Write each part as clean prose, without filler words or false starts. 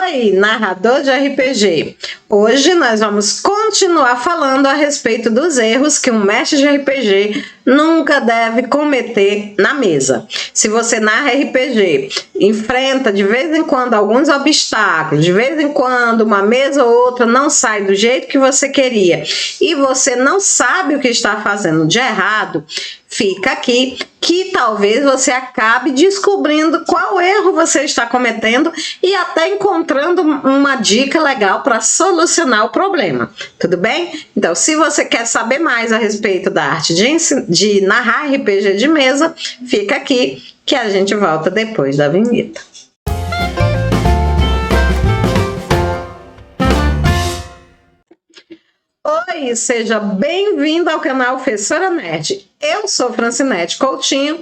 Oi, narrador de RPG! Hoje nós vamos continuar falando a respeito dos erros que um mestre de RPG nunca deve cometer na mesa. Se você narra RPG, enfrenta de vez em quando alguns obstáculos, de vez em quando uma mesa ou outra não sai do jeito que você queria e você não sabe o que está fazendo de errado, fica aqui que talvez você acabe descobrindo qual erro você está cometendo e até encontrando uma dica legal para solucionar o problema. Tudo bem? Então, se você quer saber mais a respeito da arte de narrar RPG de mesa, fica aqui que a gente volta depois da vinheta. Oi, seja bem-vindo ao canal Fessora Nerd. Eu sou Francinete Coutinho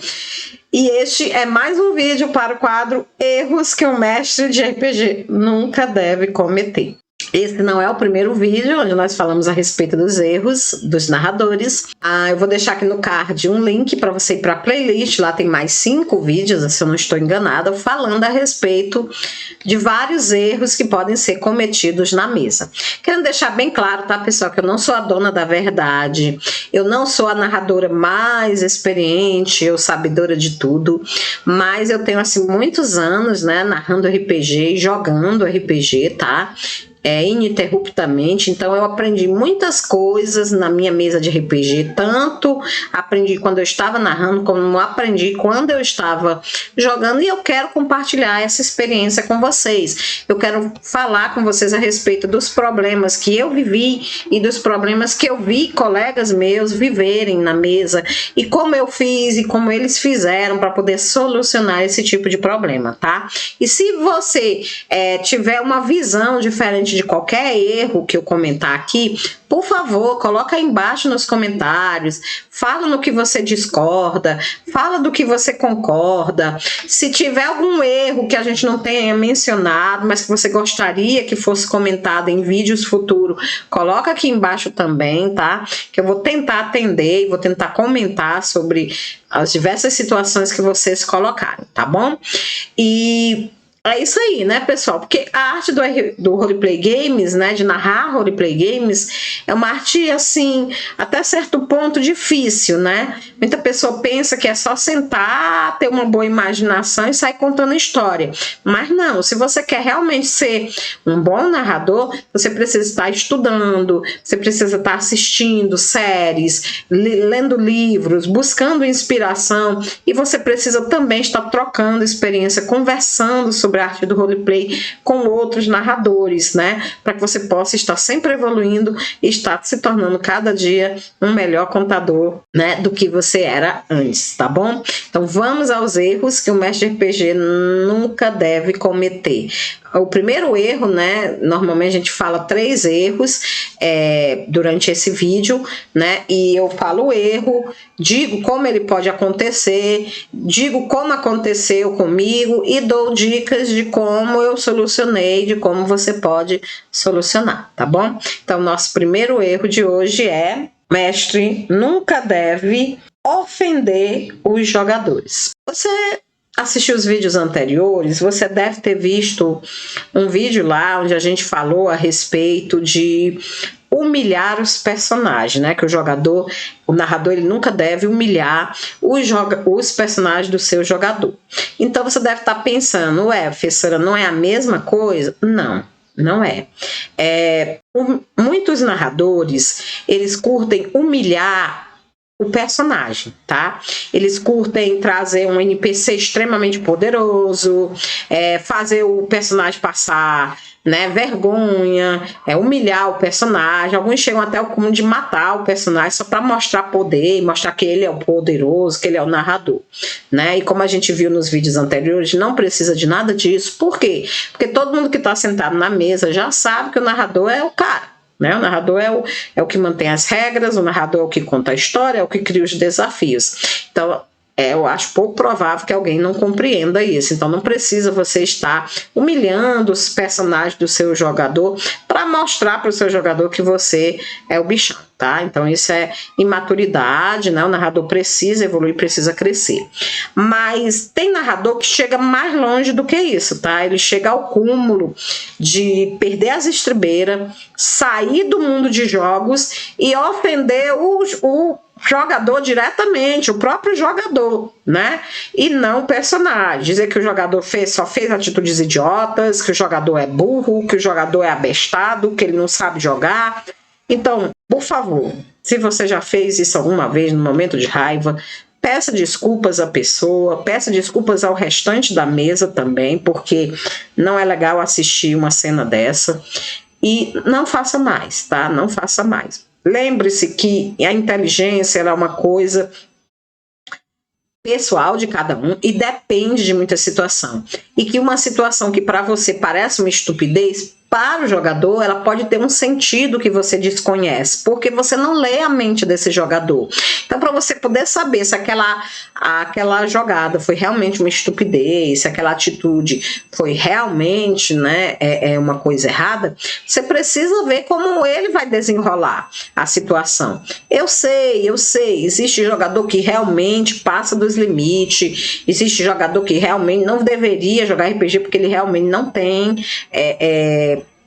e este é mais um vídeo para o quadro Erros que um mestre de RPG nunca deve cometer. Esse não é o primeiro vídeo onde nós falamos a respeito dos erros dos narradores. Eu vou deixar aqui no card um link para você ir para a playlist. Lá tem mais 5 vídeos, se eu não estou enganada, falando a respeito de vários erros que podem ser cometidos na mesa. Querendo deixar bem claro, tá, pessoal, que eu não sou a dona da verdade, eu não sou a narradora mais experiente ou sabedora de tudo, mas eu tenho assim muitos anos, né, narrando RPG e jogando RPG, tá? Ininterruptamente, então eu aprendi muitas coisas na minha mesa de RPG, tanto aprendi quando eu estava narrando, como aprendi quando eu estava jogando, e eu quero compartilhar essa experiência com vocês. Eu quero falar com vocês a respeito dos problemas que eu vivi e dos problemas que eu vi colegas meus viverem na mesa, e como eu fiz e como eles fizeram para poder solucionar esse tipo de problema, tá? E se você tiver uma visão diferente de qualquer erro que eu comentar aqui, por favor, coloca aí embaixo nos comentários, fala no que você discorda, fala do que você concorda. Se tiver algum erro que a gente não tenha mencionado, mas que você gostaria que fosse comentado em vídeos futuros, coloca aqui embaixo também, tá? Que eu vou tentar atender e vou tentar comentar sobre as diversas situações que vocês colocaram, tá bom? E é isso aí, né, pessoal? Porque a arte do roleplay games, né, de narrar roleplay games, é uma arte, assim, até certo ponto difícil, né? Muita pessoa pensa que é só sentar, ter uma boa imaginação e sair contando história. Mas não, se você quer realmente ser um bom narrador, você precisa estar estudando, você precisa estar assistindo séries, lendo livros, buscando inspiração, e você precisa também estar trocando experiência, conversando sobre a arte do roleplay com outros narradores, né? Para que você possa estar sempre evoluindo e estar se tornando cada dia um melhor contador, né, do que você era antes, tá bom? Então vamos aos erros que o mestre de RPG nunca deve cometer. O primeiro erro, né, normalmente a gente fala 3 erros durante esse vídeo, né, e eu falo o erro, digo como ele pode acontecer, digo como aconteceu comigo e dou dicas de como eu solucionei, de como você pode solucionar, tá bom? Então, nosso primeiro erro de hoje é: mestre nunca deve ofender os jogadores. Você assistiu os vídeos anteriores, você deve ter visto um vídeo lá onde a gente falou a respeito de humilhar os personagens, né? Que o narrador, ele nunca deve humilhar os personagens do seu jogador. Então você deve estar pensando, professora, não é a mesma coisa? Não, não é. Muitos narradores, eles curtem humilhar o personagem, tá? Eles curtem trazer um NPC extremamente poderoso, fazer o personagem passar, né, vergonha, humilhar o personagem. Alguns chegam até ao cúmulo de matar o personagem só para mostrar poder, mostrar que ele é o poderoso, que ele é o narrador, né? E como a gente viu nos vídeos anteriores, não precisa de nada disso. Por quê? Porque todo mundo que está sentado na mesa já sabe que o narrador é o cara, né? O narrador é o que mantém as regras, o narrador é o que conta a história, é o que cria os desafios. Então, eu acho pouco provável que alguém não compreenda isso. Então não precisa você estar humilhando os personagens do seu jogador para mostrar para o seu jogador que você é o bichão, tá? Então isso é imaturidade, né? O narrador precisa evoluir, precisa crescer. Mas tem narrador que chega mais longe do que isso, tá? Ele chega ao cúmulo de perder as estribeiras, sair do mundo de jogos e ofender o jogador diretamente, o próprio jogador, né? E não o personagem. Dizer que o jogador só fez atitudes idiotas, que o jogador é burro, que o jogador é abestado, que ele não sabe jogar. Então, por favor, se você já fez isso alguma vez no momento de raiva, peça desculpas à pessoa, peça desculpas ao restante da mesa também, porque não é legal assistir uma cena dessa. E não faça mais, tá? Não faça mais. Lembre-se que a inteligência é uma coisa pessoal de cada um e depende de muita situação. E que uma situação que para você parece uma estupidez, para o jogador, ela pode ter um sentido que você desconhece, porque você não lê a mente desse jogador. Então, para você poder saber se aquela jogada foi realmente uma estupidez, se aquela atitude foi realmente, né, uma coisa errada, você precisa ver como ele vai desenrolar a situação. Eu sei, existe jogador que realmente passa dos limites, existe jogador que realmente não deveria jogar RPG porque ele realmente não tem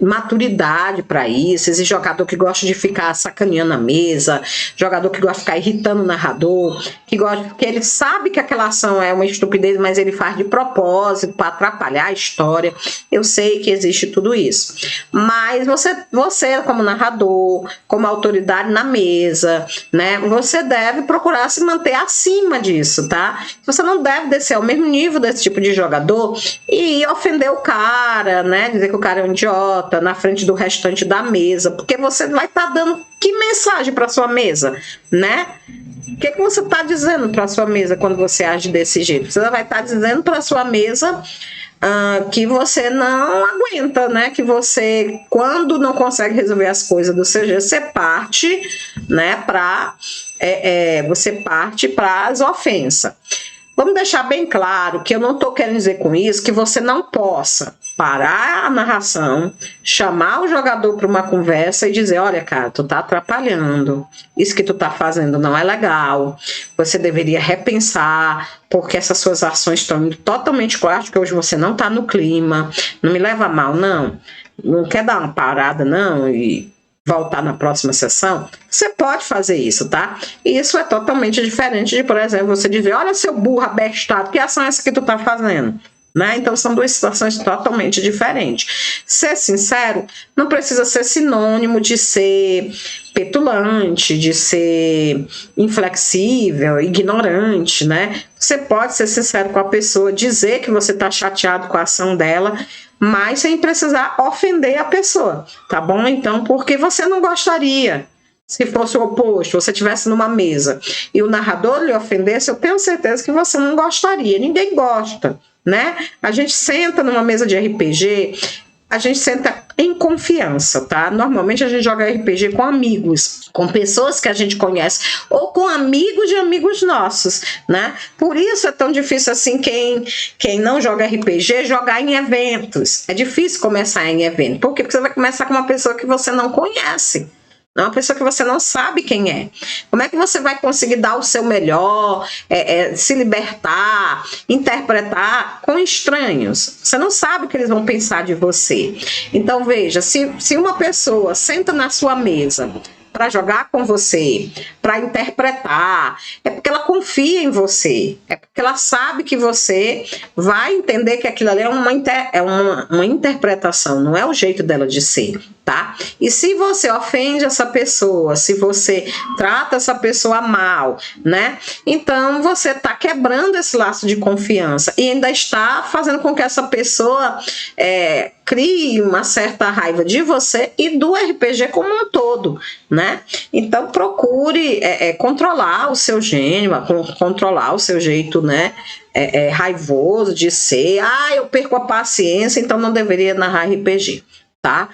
maturidade para isso. Existe jogador que gosta de ficar sacaneando a mesa, jogador que gosta de ficar irritando o narrador, que ele sabe que aquela ação é uma estupidez, mas ele faz de propósito para atrapalhar a história. Eu sei que existe tudo isso, mas você como narrador, como autoridade na mesa, né, você deve procurar se manter acima disso, tá? Você não deve descer ao mesmo nível desse tipo de jogador e ofender o cara, né, dizer que o cara é um idiota na frente do restante da mesa, porque você vai estar dando que mensagem para sua mesa, né? O que você está dizendo para sua mesa quando você age desse jeito? Você vai estar dizendo para sua mesa que você não aguenta, né? Que você, quando não consegue resolver as coisas do seu jeito, você parte, né? Você parte para as ofensas. Vamos deixar bem claro que eu não estou querendo dizer com isso que você não possa parar a narração, chamar o jogador para uma conversa e dizer: olha, cara, tu tá atrapalhando, isso que tu tá fazendo não é legal, você deveria repensar, porque essas suas ações estão indo totalmente claras, que hoje você não tá no clima, não me leva a mal, não quer dar uma parada, não, e voltar na próxima sessão. Você pode fazer isso, tá? E isso é totalmente diferente de, por exemplo, você dizer: olha, seu burro abestado, que ação é essa que tu tá fazendo? Né? Então são duas situações totalmente diferentes. Ser sincero não precisa ser sinônimo de ser petulante, de ser inflexível, ignorante, né? Você pode ser sincero com a pessoa, dizer que você está chateado com a ação dela, mas sem precisar ofender a pessoa, tá bom? Então, porque você não gostaria, se fosse o oposto, você estivesse numa mesa e o narrador lhe ofendesse, eu tenho certeza que você não gostaria. Ninguém gosta, né? A gente senta numa mesa de RPG, a gente senta em confiança, tá? Normalmente a gente joga RPG com amigos, com pessoas que a gente conhece, ou com amigos de amigos nossos, né? Por isso é tão difícil assim quem não joga RPG jogar em eventos. É difícil começar em evento. Por quê? Porque você vai começar com uma pessoa que você não conhece. Uma pessoa que você não sabe quem é. Como é que você vai conseguir dar o seu melhor, se libertar, interpretar com estranhos? Você não sabe o que eles vão pensar de você. Então veja, se uma pessoa senta na sua mesa para jogar com você, para interpretar, é porque ela confia em você, é porque ela sabe que você vai entender que aquilo ali é uma interpretação, não é o jeito dela de ser, tá? E se você ofende essa pessoa, se você trata essa pessoa mal, né? Então você está quebrando esse laço de confiança e ainda está fazendo com que essa pessoa crie uma certa raiva de você e do RPG como um todo, né? Então procure controlar o seu gênio, controlar o seu jeito, né? Raivoso de ser. Eu perco a paciência, então não deveria narrar RPG. tá?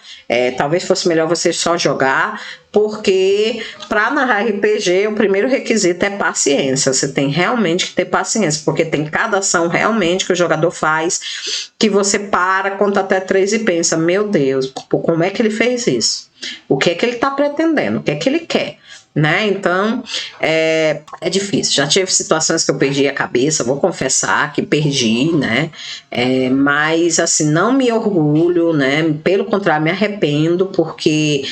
Talvez fosse melhor você só jogar, porque para narrar RPG o primeiro requisito é paciência. Você tem realmente que ter paciência, porque tem cada ação realmente que o jogador faz que você para, conta até 3 e pensa, meu Deus, como é que ele fez isso? O que é que ele está pretendendo? O que é que ele quer? Né? Então é difícil. Já tive situações que eu perdi a cabeça, vou confessar que perdi, né? Mas assim, não me orgulho, né? Pelo contrário, me arrependo, porque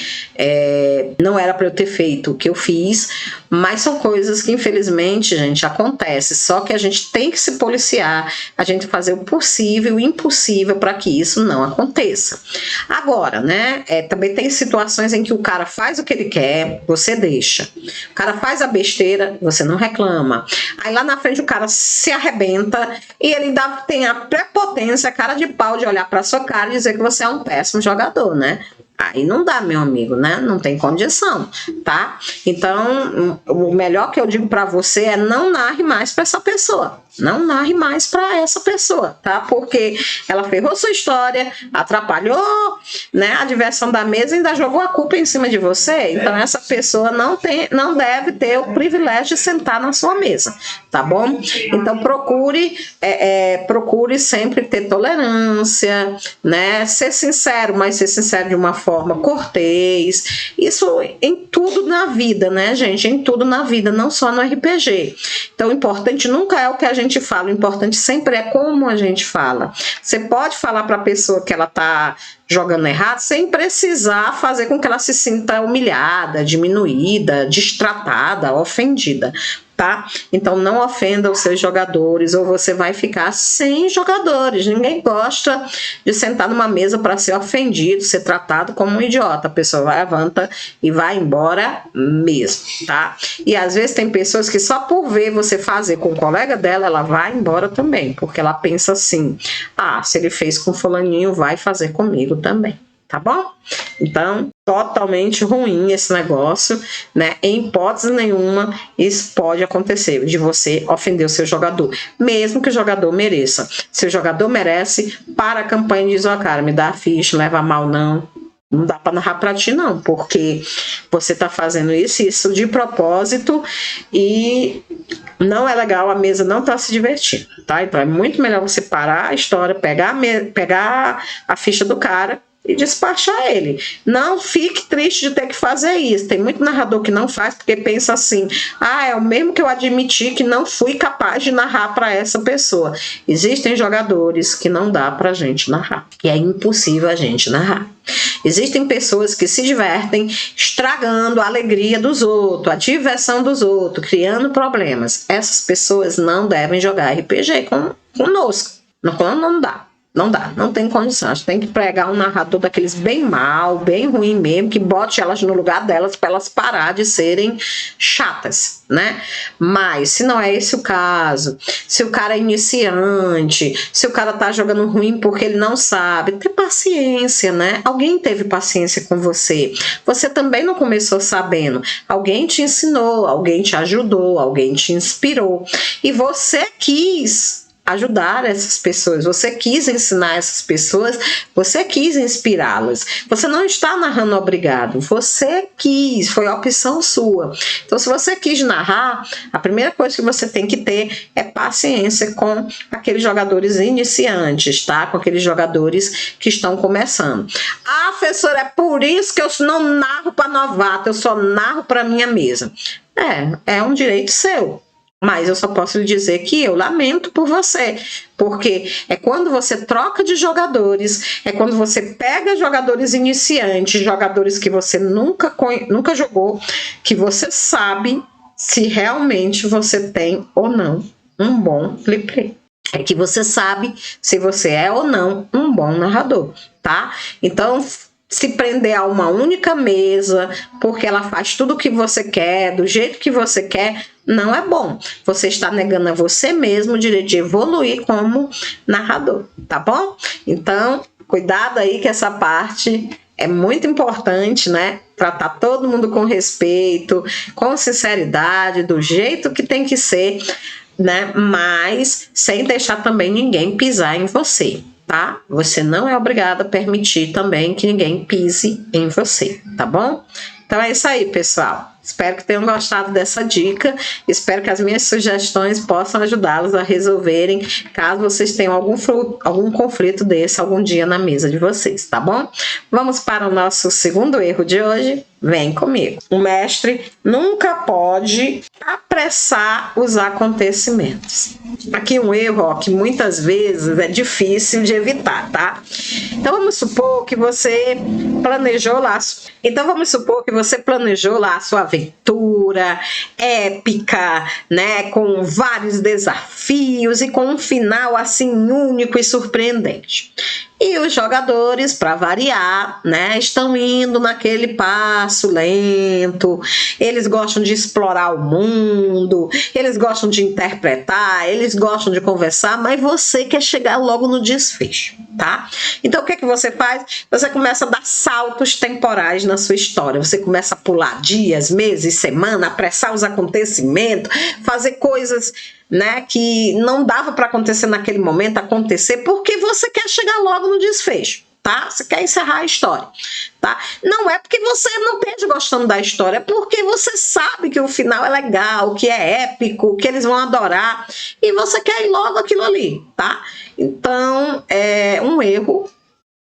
não era para eu ter feito o que eu fiz, mas são coisas que infelizmente, gente, acontece. Só que a gente tem que se policiar, a gente fazer o possível e o impossível para que isso não aconteça. Agora, né? Também tem situações em que o cara faz o que ele quer, você deixa. O cara faz a besteira, você não reclama. Aí lá na frente o cara se arrebenta e ele ainda tem a prepotência, a cara de pau de olhar para sua cara e dizer que você é um péssimo jogador, né? Aí não dá, meu amigo, né? Não tem condição, tá? Então, o melhor que eu digo para você é não narre mais para essa pessoa. Não narre mais para essa pessoa, tá? Porque ela ferrou sua história, atrapalhou, né, a diversão da mesa e ainda jogou a culpa em cima de você. Então, essa pessoa não deve ter o privilégio de sentar na sua mesa, tá bom? Então, procure sempre ter tolerância, né? Ser sincero, mas ser sincero de uma forma cortês. Isso em tudo na vida, né, gente? Em tudo na vida, não só no RPG. Então, o importante nunca é o que a gente fala, o importante sempre é como a gente fala. Você pode falar para a pessoa que ela está jogando errado sem precisar fazer com que ela se sinta humilhada, diminuída, destratada, ofendida, tá? Então não ofenda os seus jogadores ou você vai ficar sem jogadores. Ninguém gosta de sentar numa mesa para ser ofendido, ser tratado como um idiota. A pessoa vai, levanta e vai embora mesmo, tá? E às vezes tem pessoas que só por ver você fazer com o colega dela, ela vai embora também, porque ela pensa assim, se ele fez com fulaninho, vai fazer comigo também, tá bom? Então, totalmente ruim esse negócio, né? Em hipótese nenhuma, isso pode acontecer, de você ofender o seu jogador, mesmo que o jogador mereça. Se o jogador merece, para a campanha e diz, cara, me dá a ficha, leva mal não dá para narrar para ti não, porque você tá fazendo isso de propósito e não é legal, a mesa não tá se divertindo, tá? Então é muito melhor você parar a história, pegar a ficha do cara e despachar ele. Não fique triste de ter que fazer isso. Tem muito narrador que não faz porque pensa assim, é o mesmo que eu admiti que não fui capaz de narrar para essa pessoa. Existem jogadores que não dá pra gente narrar, e é impossível a gente narrar. Existem pessoas que se divertem estragando a alegria dos outros, a diversão dos outros, criando problemas. Essas pessoas não devem jogar RPG conosco. Não dá. Não dá, não tem condição. A gente tem que pregar um narrador daqueles bem mal, bem ruim mesmo, que bote elas no lugar delas para elas parar de serem chatas, né? Mas se não é esse o caso, se o cara é iniciante, se o cara tá jogando ruim porque ele não sabe, ter paciência, né? Alguém teve paciência com você. Você também não começou sabendo. Alguém te ensinou, alguém te ajudou, alguém te inspirou. E você quis ajudar essas pessoas, você quis ensinar essas pessoas, você quis inspirá-las. Você não está narrando obrigado, você quis, foi a opção sua. Então, se você quis narrar, a primeira coisa que você tem que ter é paciência com aqueles jogadores iniciantes, tá? Com aqueles jogadores que estão começando. Professora, é por isso que eu não narro para novato, eu só narro para minha mesa. É um direito seu. Mas eu só posso lhe dizer que eu lamento por você, porque é quando você troca de jogadores, é quando você pega jogadores iniciantes, jogadores que você nunca jogou, que você sabe se realmente você tem ou não um bom play. É que você sabe se você é ou não um bom narrador, tá? Então, se prender a uma única mesa, porque ela faz tudo o que você quer, do jeito que você quer, não é bom. Você está negando a você mesmo o direito de evoluir como narrador, tá bom? Então, cuidado aí que essa parte é muito importante, né? Tratar todo mundo com respeito, com sinceridade, do jeito que tem que ser, né? Mas sem deixar também ninguém pisar em você. tá? Você não é obrigado a permitir também que ninguém pise em você, tá bom? Então é isso aí, pessoal. Espero que tenham gostado dessa dica. Espero que as minhas sugestões possam ajudá-los a resolverem, caso vocês tenham algum conflito desse algum dia na mesa de vocês, tá bom? Vamos para o nosso segundo erro de hoje. Vem comigo. O mestre nunca pode apressar os acontecimentos. Aqui um erro, ó, que muitas vezes é difícil de evitar, tá? Então vamos supor que você planejou lá. A sua aventura épica, né, com vários desafios e com um final assim único e surpreendente. E os jogadores, para variar, né, estão indo naquele passo lento, eles gostam de explorar o mundo, eles gostam de interpretar, eles gostam de conversar, mas você quer chegar logo no desfecho, tá? Então o que é que você faz? Você começa a dar saltos temporais na sua história, você começa a pular dias, meses, semana, apressar os acontecimentos, fazer coisas, né, que não dava para acontecer naquele momento, acontecer, porque você quer chegar logo no desfecho, tá? Você quer encerrar a história, tá? Não é porque você não esteja gostando da história, é porque você sabe que o final é legal, que é épico, que eles vão adorar, e você quer ir logo aquilo ali, tá? Então, é um erro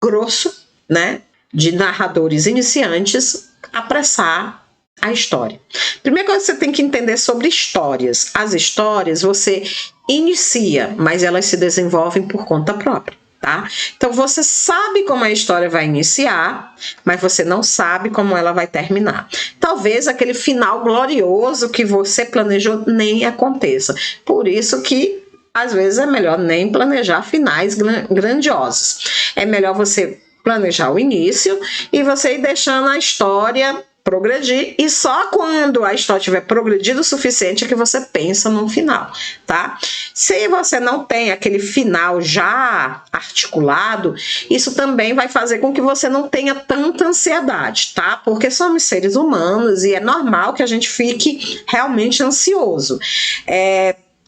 grosso, né, de narradores iniciantes apressar a história. Primeira coisa que você tem que entender sobre histórias. As histórias você inicia, mas elas se desenvolvem por conta própria, tá? Então você sabe como a história vai iniciar, mas você não sabe como ela vai terminar. Talvez aquele final glorioso que você planejou nem aconteça. Por isso que às vezes é melhor nem planejar finais grandiosos. É melhor você planejar o início e você ir deixando a história progredir, e só quando a história tiver progredido o suficiente é que você pensa no final, tá? Se você não tem aquele final já articulado, isso também vai fazer com que você não tenha tanta ansiedade, tá? Porque somos seres humanos e é normal que a gente fique realmente ansioso.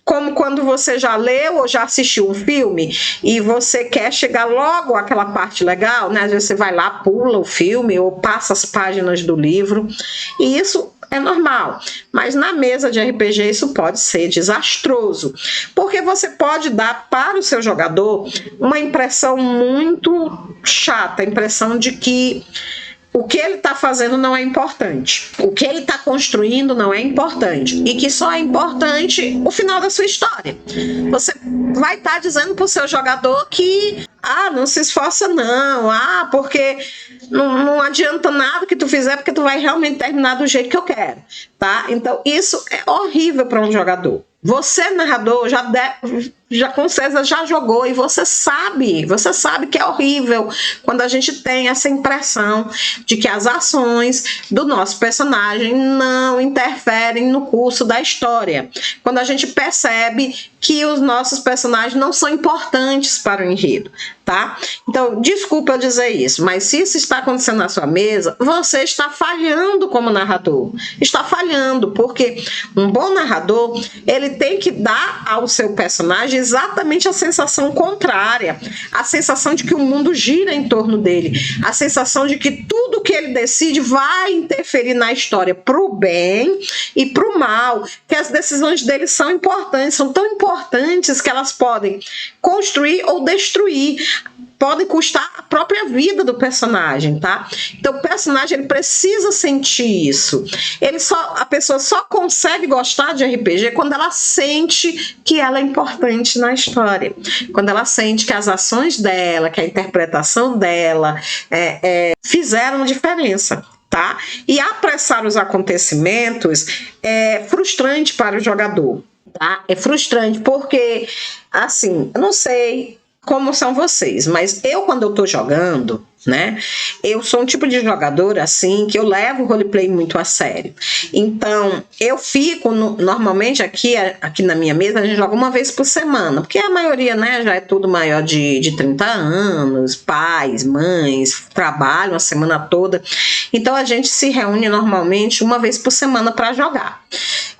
Como quando você já leu ou já assistiu um filme e você quer chegar logo àquela parte legal, né? Às vezes você vai lá, pula o filme ou passa as páginas do livro, e isso é normal. Mas na mesa de RPG isso pode ser desastroso, porque você pode dar para o seu jogador uma impressão muito chata, a impressão de que o que ele está fazendo não é importante, o que ele está construindo não é importante, e que só é importante o final da sua história. Você vai estar dizendo para o seu jogador que não se esforça não, porque não adianta nada que tu fizer, porque tu vai realmente terminar do jeito que eu quero, tá? Então isso é horrível para um jogador. Você, narrador, com certeza já jogou e você sabe que é horrível quando a gente tem essa impressão de que as ações do nosso personagem não interferem no curso da história. Quando a gente percebe que os nossos personagens não são importantes para o enredo, tá? Então, desculpa eu dizer isso, mas se isso está acontecendo na sua mesa, você está falhando como narrador. Está falhando, porque um bom narrador, ele tem que dar ao seu personagem exatamente a sensação contrária, a sensação de que o mundo gira em torno dele, a sensação de que tudo que ele decide vai interferir na história para o bem e para o mal, que as decisões dele são importantes, são tão importantes que elas podem construir ou destruir, podem custar a própria vida do personagem, tá? Então o personagem ele precisa sentir isso. A pessoa só consegue gostar de RPG quando ela sente que ela é importante na história, quando ela sente que as ações dela, que a interpretação dela fizeram diferença, tá? E apressar os acontecimentos é frustrante para o jogador, tá? É frustrante porque, assim, eu não sei como são vocês, mas quando eu tô jogando, né, eu sou um tipo de jogador assim que eu levo o roleplay muito a sério. Então eu fico normalmente aqui na minha mesa a gente joga uma vez por semana, porque a maioria, né, já é tudo maior de 30 anos, pais, mães, trabalham a semana toda, então a gente se reúne normalmente uma vez por semana para jogar.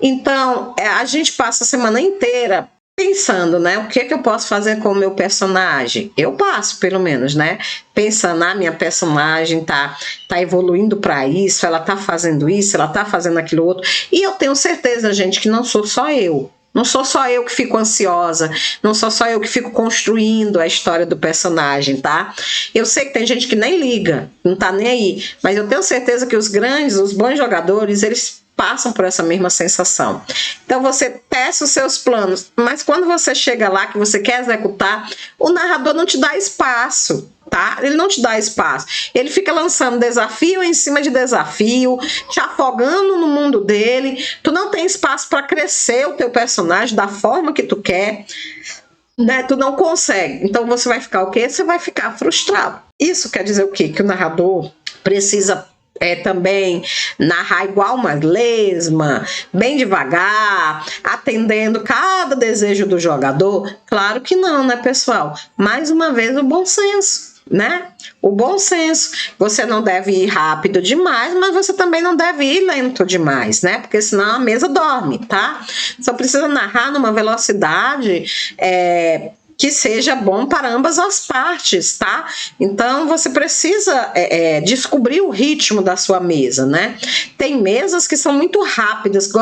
Então a gente passa a semana inteira pensando, né? O que é que eu posso fazer com o meu personagem? Eu passo, pelo menos, né? Pensando, minha personagem tá evoluindo para isso, ela tá fazendo isso, ela tá fazendo aquilo outro. E eu tenho certeza, gente, que não sou só eu. Não sou só eu que fico ansiosa, não sou só eu que fico construindo a história do personagem, tá? Eu sei que tem gente que nem liga, não tá nem aí, mas eu tenho certeza que os grandes, os bons jogadores, eles passam por essa mesma sensação. Então você testa os seus planos, mas quando você chega lá que você quer executar, o narrador não te dá espaço. Tá? Ele não te dá espaço, ele fica lançando desafio em cima de desafio, te afogando no mundo dele, tu não tem espaço para crescer o teu personagem da forma que tu quer, né? Tu não consegue, então você vai ficar o quê? Você vai ficar frustrado. Isso quer dizer o quê? Que o narrador precisa também narrar igual uma lesma, bem devagar, atendendo cada desejo do jogador? Claro que não, né, pessoal? Mais uma vez, o bom senso, né? O bom senso. Você não deve ir rápido demais, mas você também não deve ir lento demais, né? Porque senão a mesa dorme, tá? Só precisa narrar numa velocidade que seja bom para ambas as partes, tá? Então você precisa descobrir o ritmo da sua mesa, né? Tem mesas que são muito rápidas,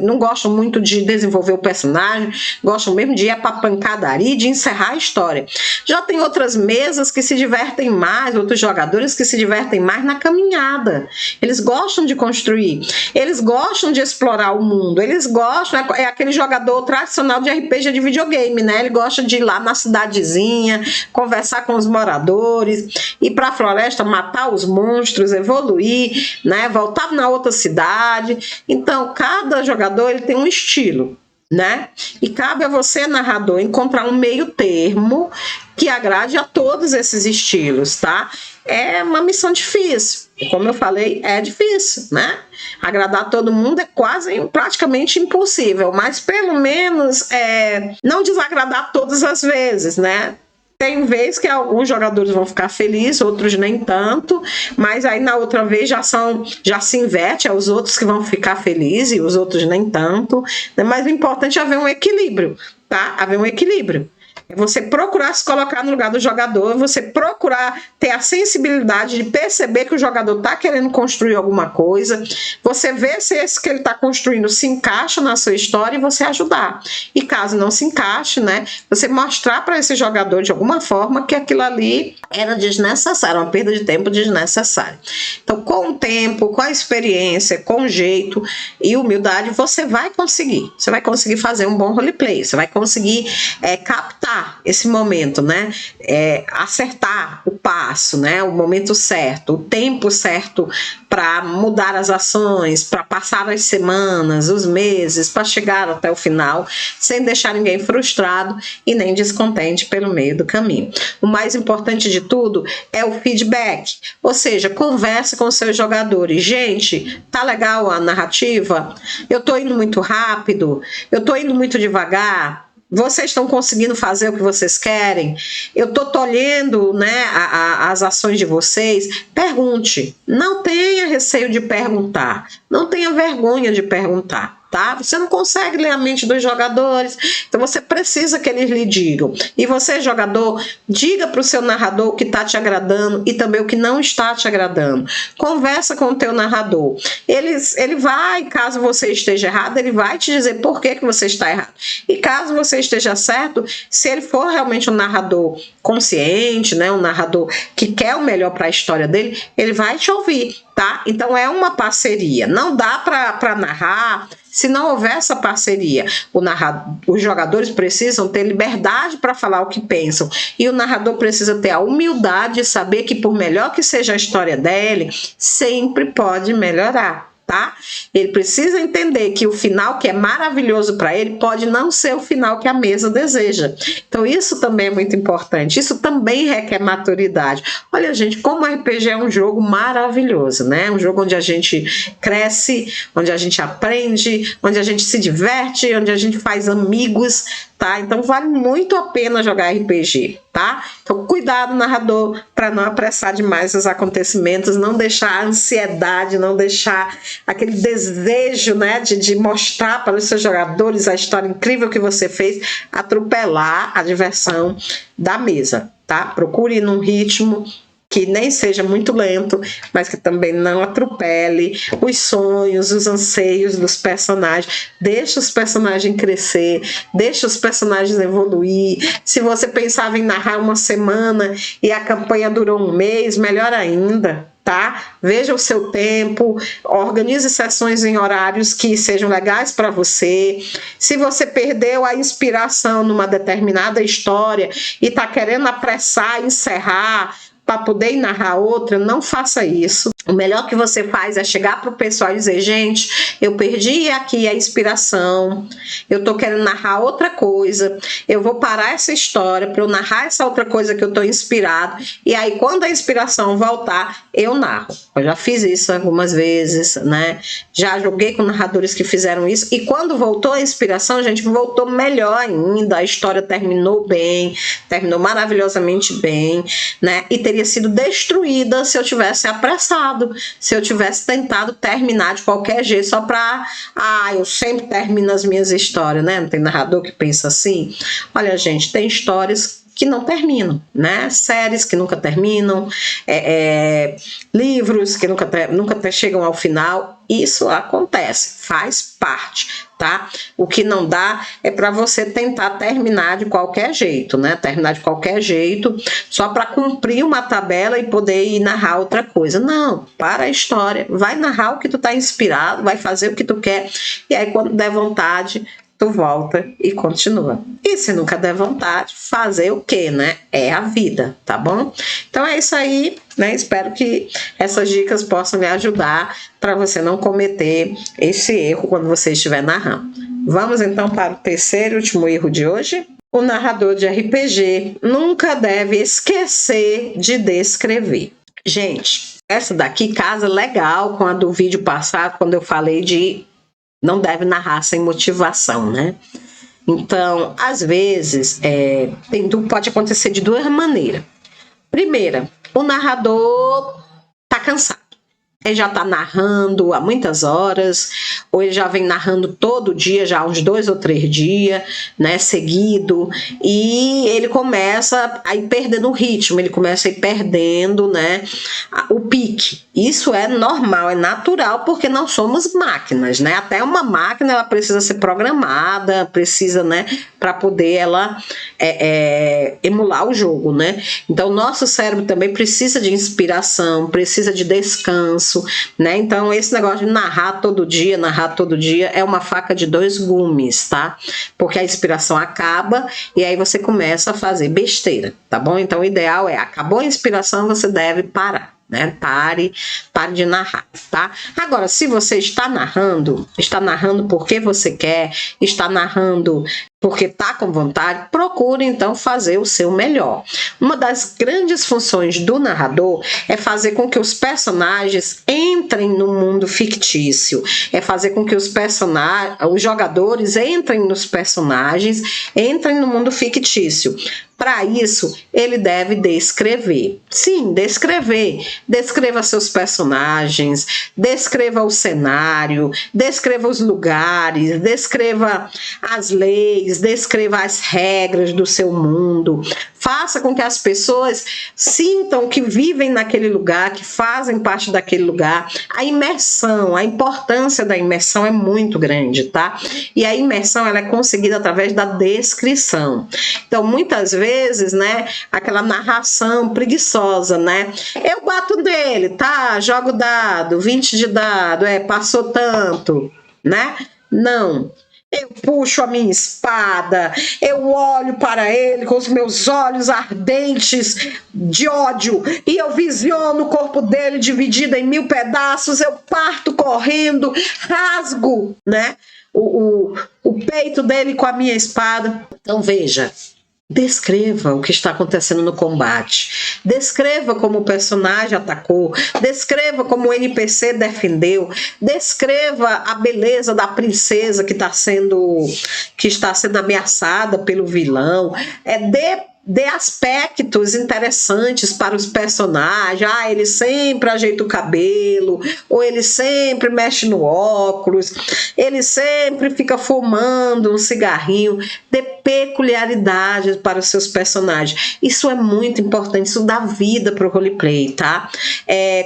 não gostam muito de desenvolver o personagem, gostam mesmo de ir para pancadaria e de encerrar a história. Já tem outras mesas que se divertem mais, outros jogadores que se divertem mais na caminhada. Eles gostam de construir, eles gostam de explorar o mundo, eles gostam, é aquele jogador tradicional de RPG de videogame, né? Ele gosta de ir lá na cidadezinha, conversar com os moradores, ir para a floresta, matar os monstros, evoluir, né? Voltar na outra cidade. Então, cada jogador ele tem um estilo, né? E cabe a você, narrador, encontrar um meio termo que agrade a todos esses estilos, tá? É uma missão difícil. Como eu falei, é difícil, né? Agradar todo mundo é praticamente impossível, mas pelo menos não desagradar todas as vezes, né? Tem vez que alguns jogadores vão ficar felizes, outros nem tanto, mas aí na outra vez já se inverte, é os outros que vão ficar felizes e os outros nem tanto, né? Mas o importante é haver um equilíbrio, tá? Haver um equilíbrio. É você procurar se colocar no lugar do jogador, você procurar ter a sensibilidade de perceber que o jogador está querendo construir alguma coisa, você ver se esse que ele está construindo se encaixa na sua história e você ajudar. E caso não se encaixe, né, você mostrar para esse jogador de alguma forma que aquilo ali era desnecessário, uma perda de tempo desnecessária. Então, com o tempo, com a experiência, com jeito e humildade, você vai conseguir fazer um bom roleplay, você vai conseguir captar esse momento, né? Acertar o passo, né? O momento certo, o tempo certo para mudar as ações, para passar as semanas, os meses, para chegar até o final, sem deixar ninguém frustrado e nem descontente pelo meio do caminho. O mais importante de tudo é o feedback, ou seja, converse com seus jogadores. Gente, tá legal a narrativa? Eu tô indo muito rápido? Eu tô indo muito devagar? Vocês estão conseguindo fazer o que vocês querem? Eu estou tolhendo, né, as ações de vocês? Pergunte. Não tenha receio de perguntar. Não tenha vergonha de perguntar. Tá? Você não consegue ler a mente dos jogadores, então você precisa que eles lhe digam. E você, jogador, diga para o seu narrador o que está te agradando e também o que não está te agradando. Conversa com o teu narrador. Ele vai, caso você esteja errado, ele vai te dizer por que você está errado. E caso você esteja certo, se ele for realmente um narrador consciente, né, um narrador que quer o melhor para a história dele, ele vai te ouvir. Tá? Então é uma parceria, não dá para narrar se não houver essa parceria. Os jogadores precisam ter liberdade para falar o que pensam e o narrador precisa ter a humildade de saber que por melhor que seja a história dele, sempre pode melhorar. Tá? Ele precisa entender que o final que é maravilhoso para ele pode não ser o final que a mesa deseja. Então isso também é muito importante, isso também requer maturidade. Olha, gente, como o RPG é um jogo maravilhoso, né? Um jogo onde a gente cresce, onde a gente aprende, onde a gente se diverte, onde a gente faz amigos, tá? Então vale muito a pena jogar RPG, tá? Então cuidado, narrador, para não apressar demais os acontecimentos, não deixar a ansiedade, não deixar aquele desejo, né, de mostrar para os seus jogadores a história incrível que você fez, atropelar a diversão da mesa, tá? Procure ir num ritmo que nem seja muito lento, mas que também não atropele os sonhos, os anseios dos personagens. Deixa os personagens crescer, deixa os personagens evoluir. Se você pensava em narrar uma semana e a campanha durou um mês, melhor ainda, tá? Veja o seu tempo, organize sessões em horários que sejam legais para você. Se você perdeu a inspiração numa determinada história e está querendo apressar, encerrar, para poder narrar outra, não faça isso. O melhor que você faz é chegar para o pessoal e dizer: gente, eu perdi aqui a inspiração, eu tô querendo narrar outra coisa, eu vou parar essa história para eu narrar essa outra coisa que eu tô inspirado, e aí quando a inspiração voltar, eu narro. Eu já fiz isso algumas vezes, né? Já joguei com narradores que fizeram isso, e quando voltou a inspiração, a gente voltou melhor ainda, a história terminou bem, terminou maravilhosamente bem, né? E teria sido destruída se eu tivesse apressado, se eu tivesse tentado terminar de qualquer jeito, só para, eu sempre termino as minhas histórias, né? Não tem narrador que pensa assim? Olha, gente, tem histórias que não terminam, né? Séries que nunca terminam, livros que nunca chegam ao final. Isso acontece, faz parte, tá? O que não dá é para você tentar terminar de qualquer jeito, né? Terminar de qualquer jeito só para cumprir uma tabela e poder ir narrar outra coisa. Não, para a história, vai narrar o que tu tá inspirado, vai fazer o que tu quer, e aí quando der vontade, tu volta e continua. E se nunca der vontade, fazer o quê, né? É a vida, tá bom? Então é isso aí, né? Espero que essas dicas possam lhe ajudar para você não cometer esse erro quando você estiver narrando. Vamos então para o terceiro e último erro de hoje. O narrador de RPG nunca deve esquecer de descrever. Gente, essa daqui casa legal com a do vídeo passado, quando eu falei de não deve narrar sem motivação, né? Então, às vezes, pode acontecer de duas maneiras. Primeira, o narrador tá cansado. Ele já está narrando há muitas horas, ou ele já vem narrando todo dia, já há uns 2 ou 3 dias, né, seguido, e ele começa a ir perdendo o ritmo, ele começa a ir perdendo, né, o pique. Isso é normal, é natural, porque não somos máquinas, né? Até uma máquina ela precisa ser programada, precisa, né, para poder ela emular o jogo, né? Então, o nosso cérebro também precisa de inspiração, precisa de descanso, né? Então, esse negócio de narrar todo dia é uma faca de 2 gumes, tá? Porque a inspiração acaba e aí você começa a fazer besteira, tá bom? Então, o ideal é, acabou a inspiração, você deve parar, né? Pare de narrar, tá? Agora, se você está narrando porque você quer, está narrando porque está com vontade, procure então fazer o seu melhor. Uma das grandes funções do narrador é fazer com que os personagens entrem no mundo fictício, é fazer com que os jogadores entrem nos personagens, entrem no mundo fictício. Para isso, ele deve descrever. Sim, descrever. Descreva seus personagens, descreva o cenário, descreva os lugares, descreva as leis, descreva as regras do seu mundo. Faça com que as pessoas sintam que vivem naquele lugar, que fazem parte daquele lugar. A imersão, a importância da imersão é muito grande, tá? E a imersão ela é conseguida através da descrição. Então, muitas vezes, né, aquela narração preguiçosa, né? Eu bato nele, tá? Jogo dado, 20 de dado, passou tanto, né? Não. Eu puxo a minha espada, eu olho para ele com os meus olhos ardentes de ódio e eu visiono o corpo dele dividido em 1000 pedaços, eu parto correndo, rasgo, né, o peito dele com a minha espada. Então veja, Descreva o que está acontecendo no combate. Descreva como o personagem atacou. Descreva como o NPC defendeu. Descreva a beleza da princesa que está sendo ameaçada pelo vilão. Dê aspectos interessantes para os personagens. Ele sempre ajeita o cabelo, ou ele sempre mexe no óculos, ele sempre fica fumando um cigarrinho. Dê peculiaridades para os seus personagens. Isso é muito importante, isso dá vida para o roleplay, tá?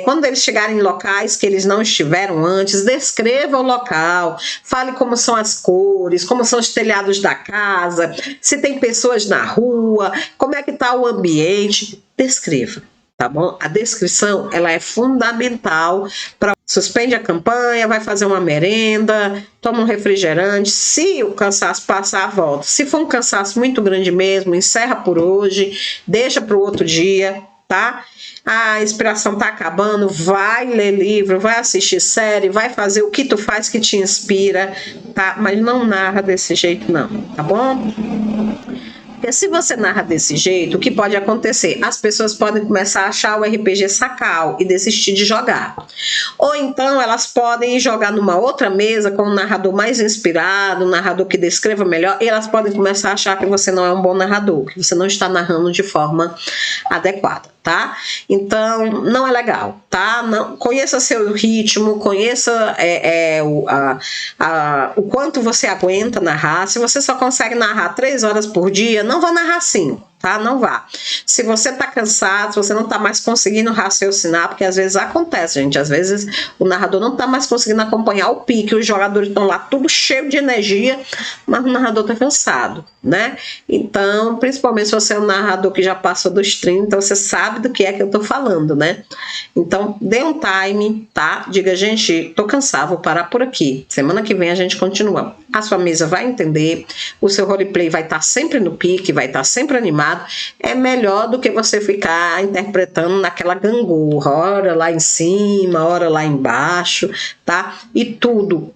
Quando eles chegarem em locais que eles não estiveram antes, descreva o local, fale como são as cores, como são os telhados da casa, se tem pessoas na rua, como é que está o ambiente. Descreva, tá bom? A descrição, ela é fundamental para... Suspende a campanha, vai fazer uma merenda, toma um refrigerante. Se o cansaço passar, volta. Se for um cansaço muito grande mesmo, encerra por hoje, deixa para o outro dia, tá? A inspiração tá acabando, vai ler livro, vai assistir série, vai fazer o que tu faz que te inspira, tá? Mas não narra desse jeito não, tá bom? Porque se você narra desse jeito, o que pode acontecer? As pessoas podem começar a achar o RPG sacal e desistir de jogar. Ou então elas podem jogar numa outra mesa com um narrador mais inspirado, um narrador que descreva melhor, e elas podem começar a achar que você não é um bom narrador, que você não está narrando de forma adequada, tá? Então, não é legal, tá? Não, conheça seu ritmo, conheça o quanto você aguenta narrar. Se você só consegue narrar 3 horas por dia, não vá narrar 5. Tá? Não vá. Se você tá cansado, se você não tá mais conseguindo raciocinar, porque às vezes acontece, gente, às vezes o narrador não tá mais conseguindo acompanhar o pique, os jogadores estão lá tudo cheio de energia, mas o narrador tá cansado, né? Então, principalmente se você é um narrador que já passou dos 30, você sabe do que é que eu tô falando, né? Então, dê um time, tá? Diga, gente, tô cansado, vou parar por aqui. Semana que vem a gente continua. A sua mesa vai entender, o seu roleplay vai estar sempre no pique, vai estar sempre animado. É melhor do que você ficar interpretando naquela gangorra, hora lá em cima, hora lá embaixo, tá? E tudo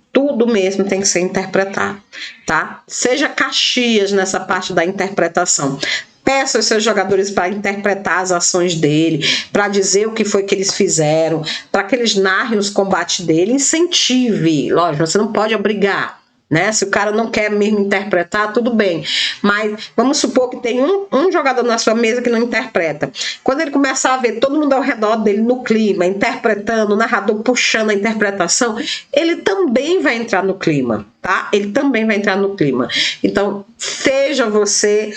mesmo tem que ser interpretado, tá? Seja Caxias nessa parte da interpretação. Peça aos seus jogadores para interpretar as ações dele, para dizer o que foi que eles fizeram, para que eles narrem os combates dele. Incentive, lógico, você não pode obrigar, né? Se o cara não quer mesmo interpretar, tudo bem, mas vamos supor que tem um jogador na sua mesa que não interpreta. Quando ele começar a ver todo mundo ao redor dele no clima, interpretando, o narrador puxando a interpretação, ele também vai entrar no clima, tá? Ele também vai entrar no clima. Então, seja você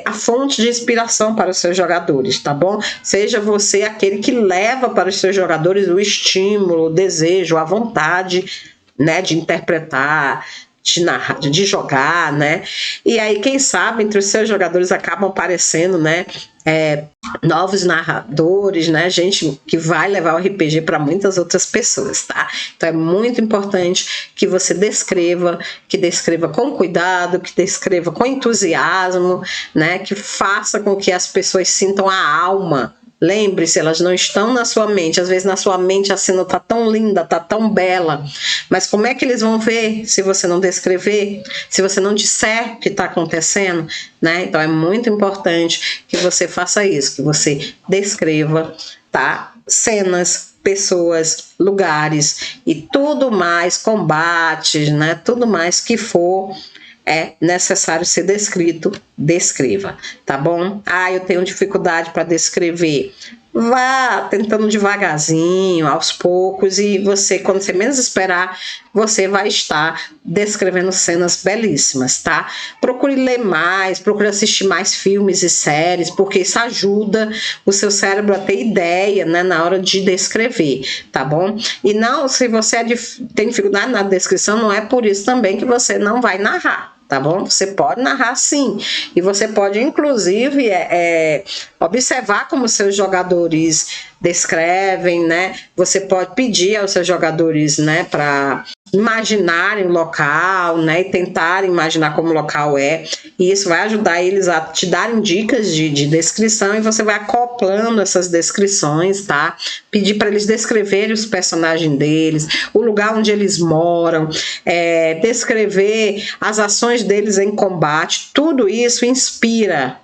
a fonte de inspiração para os seus jogadores, tá bom? Seja você aquele que leva para os seus jogadores o estímulo, o desejo, a vontade, né, de interpretar, de narrar, de jogar, né? E aí, quem sabe, entre os seus jogadores acabam aparecendo, né, novos narradores, né, gente que vai levar o RPG para muitas outras pessoas, tá? Então é muito importante que você descreva, com cuidado, que descreva com entusiasmo, né, que faça com que as pessoas sintam a alma. Lembre-se, elas não estão na sua mente. Às vezes na sua mente a cena está tão linda, está tão bela, mas como é que eles vão ver se você não descrever, se você não disser o que está acontecendo, né? Então é muito importante que você faça isso, que você descreva, tá? Cenas, pessoas, lugares e tudo mais, combates, né? Tudo mais que for necessário ser descrito, descreva, tá bom? Eu tenho dificuldade para descrever. Vá tentando devagarzinho, aos poucos, e você, quando você menos esperar, você vai estar descrevendo cenas belíssimas, tá? Procure ler mais, procure assistir mais filmes e séries, porque isso ajuda o seu cérebro a ter ideia, né, na hora de descrever, tá bom? E não, se você tem dificuldade na descrição, não é por isso também que você não vai narrar. Tá bom? Você pode narrar sim, e você pode inclusive observar como seus jogadores descrevem, né? Você pode pedir aos seus jogadores, né, para imaginarem o local, né, e tentarem imaginar como o local é, e isso vai ajudar eles a te darem dicas de descrição, e você vai acoplando essas descrições, tá? Pedir para eles descreverem os personagens deles, o lugar onde eles moram, descrever as ações deles em combate. Tudo isso inspira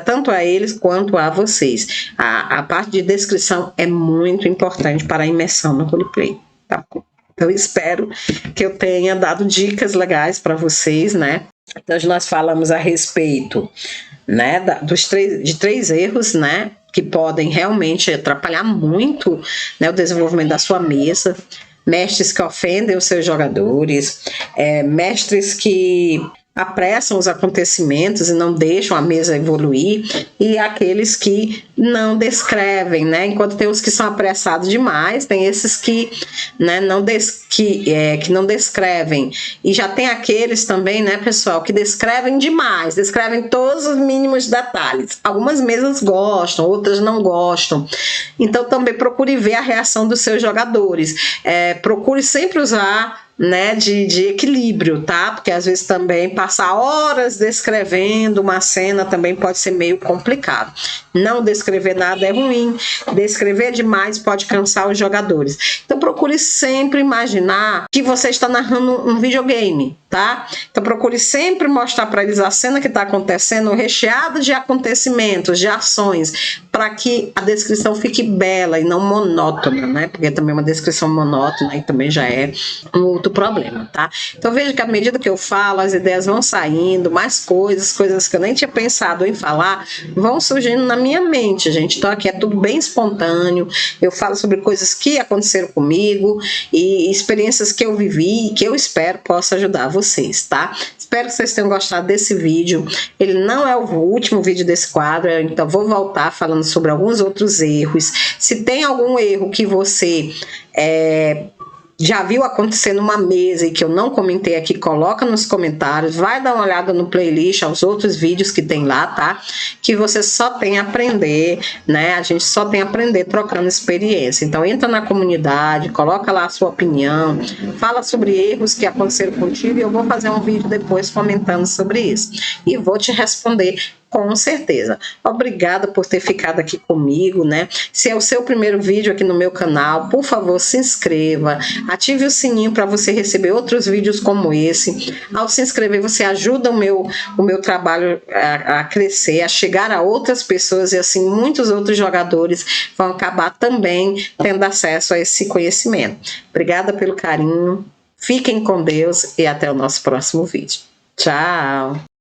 tanto a eles quanto a vocês. A parte de descrição é muito importante para a imersão no roleplay, tá? Então, espero que eu tenha dado dicas legais para vocês, né? Então, nós falamos a respeito, né, de 3 erros, né, que podem realmente atrapalhar muito, né, o desenvolvimento da sua mesa. Mestres que ofendem os seus jogadores, mestres que apressam os acontecimentos e não deixam a mesa evoluir, e aqueles que não descrevem, né? Enquanto tem os que são apressados demais, tem esses que, né, que não descrevem, e já tem aqueles também, né, pessoal, que descrevem demais, descrevem todos os mínimos detalhes. Algumas mesas gostam, outras não gostam. Então também procure ver a reação dos seus jogadores. Procure sempre usar, né, de equilíbrio, tá? Porque às vezes também passar horas descrevendo uma cena também pode ser meio complicado. Não descrever nada é ruim, descrever demais pode cansar os jogadores. Então procure sempre imaginar que você está narrando um videogame, tá? Então procure sempre mostrar para eles a cena que está acontecendo, recheada de acontecimentos, de ações, para que a descrição fique bela e não monótona, né? Porque também uma descrição monótona e também já é um outro problema, tá? Então veja que à medida que eu falo, as ideias vão saindo, mais coisas que eu nem tinha pensado em falar, vão surgindo na minha mente, gente. Então aqui é tudo bem espontâneo, eu falo sobre coisas que aconteceram comigo e experiências que eu vivi e que eu espero possa ajudar vocês, tá? Espero que vocês tenham gostado desse vídeo. Ele não é o último vídeo desse quadro, então vou voltar falando sobre alguns outros erros. Se tem algum erro que você já viu acontecer numa mesa e que eu não comentei aqui, coloca nos comentários, vai dar uma olhada no playlist, aos outros vídeos que tem lá, tá? Que você só tem a aprender, né? A gente só tem a aprender trocando experiência. Então entra na comunidade, coloca lá a sua opinião, fala sobre erros que aconteceram contigo, e eu vou fazer um vídeo depois comentando sobre isso. E vou te responder com certeza. Obrigada por ter ficado aqui comigo, né? Se é o seu primeiro vídeo aqui no meu canal, por favor, se inscreva, ative o sininho para você receber outros vídeos como esse. Ao se inscrever, você ajuda o meu trabalho a crescer, a chegar a outras pessoas, e assim muitos outros jogadores vão acabar também tendo acesso a esse conhecimento. Obrigada pelo carinho, fiquem com Deus e até o nosso próximo vídeo. Tchau!